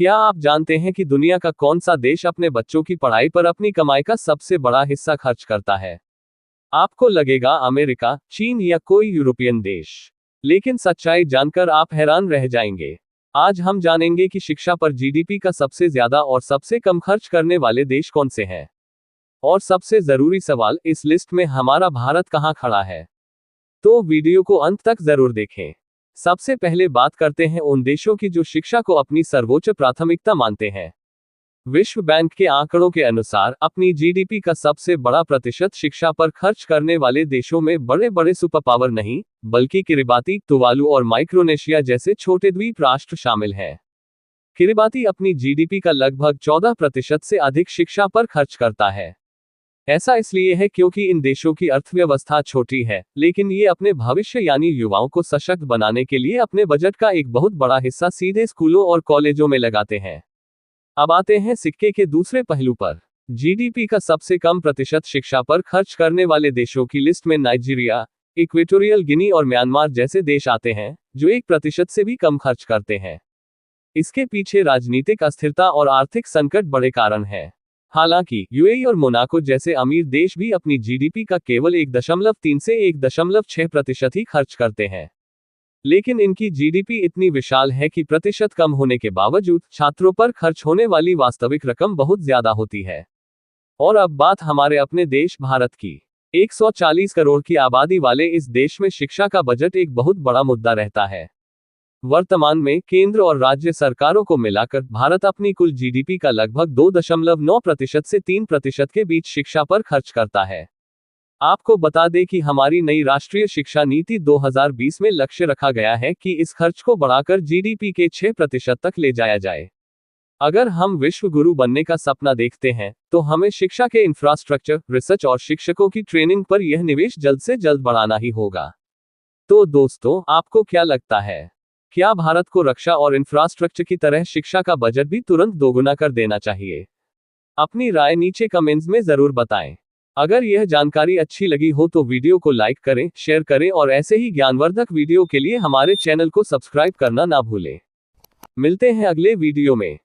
क्या आप जानते हैं कि दुनिया का कौन सा देश अपने बच्चों की पढ़ाई पर अपनी कमाई का सबसे बड़ा हिस्सा खर्च करता है? आपको लगेगा अमेरिका, चीन या कोई यूरोपियन देश। लेकिन सच्चाई जानकर आप हैरान रह जाएंगे। आज हम जानेंगे कि शिक्षा पर जीडीपी का सबसे ज्यादा और सबसे कम खर्च करने वाले देश कौन से हैं। और सबसे जरूरी सवाल, इस लिस्ट में हमारा भारत कहां खड़ा है? तो वीडियो को अंत तक जरूर देखें। सबसे पहले बात करते हैं उन देशों की जो शिक्षा को अपनी सर्वोच्च प्राथमिकता मानते हैं। विश्व बैंक के आंकड़ों के अनुसार अपनी जीडीपी का सबसे बड़ा प्रतिशत शिक्षा पर खर्च करने वाले देशों में बड़े बड़े सुपर पावर नहीं, बल्कि किरिबाती, तुवालू और माइक्रोनेशिया जैसे छोटे द्वीप राष्ट्र शामिल हैं। किरिबाती अपनी जीडीपी का लगभग 14% से अधिक शिक्षा पर खर्च करता है। ऐसा इसलिए है क्योंकि इन देशों की अर्थव्यवस्था छोटी है, लेकिन ये अपने भविष्य यानी युवाओं को सशक्त बनाने के लिए अपने बजट का एक बहुत बड़ा हिस्सा सीधे स्कूलों और कॉलेजों में लगाते हैं। अब आते हैं सिक्के के दूसरे पहलू पर। जीडीपी का सबसे कम प्रतिशत शिक्षा पर खर्च करने वाले देशों की लिस्ट में नाइजीरिया, इक्वेटोरियल गिनी और म्यांमार जैसे देश आते हैं, जो 1% से भी कम खर्च करते हैं। इसके पीछे राजनीतिक अस्थिरता और आर्थिक संकट बड़े कारण हैं। हालांकि यूएई और मोनाको जैसे अमीर देश भी अपनी जीडीपी का केवल 1.3 से 1.6% ही खर्च करते हैं। लेकिन इनकी जीडीपी इतनी विशाल है कि प्रतिशत कम होने के बावजूद छात्रों पर खर्च होने वाली वास्तविक रकम बहुत ज्यादा होती है। और अब बात हमारे अपने देश भारत की। 140 करोड़ की आबादी वाले इस देश में शिक्षा का बजट एक बहुत बड़ा मुद्दा रहता है। वर्तमान में केंद्र और राज्य सरकारों को मिलाकर भारत अपनी कुल जीडीपी का लगभग 2.9% से 3% के बीच शिक्षा पर खर्च करता है। आपको बता दें कि हमारी नई राष्ट्रीय शिक्षा नीति 2020 में लक्ष्य रखा गया है कि इस खर्च को बढ़ाकर जीडीपी के 6% तक ले जाया जाए। अगर हम विश्व गुरु बनने का सपना देखते हैं, तो हमें शिक्षा के इंफ्रास्ट्रक्चर, रिसर्च और शिक्षकों की ट्रेनिंग पर यह निवेश जल्द से जल्द बढ़ाना ही होगा। तो दोस्तों, आपको क्या लगता है? क्या भारत को रक्षा और इंफ्रास्ट्रक्चर की तरह शिक्षा का बजट भी तुरंत दोगुना कर देना चाहिए? अपनी राय नीचे कमेंट्स में जरूर बताएं। अगर यह जानकारी अच्छी लगी हो तो वीडियो को लाइक करें, शेयर करें और ऐसे ही ज्ञानवर्धक वीडियो के लिए हमारे चैनल को सब्सक्राइब करना ना भूलें। मिलते हैं अगले वीडियो में।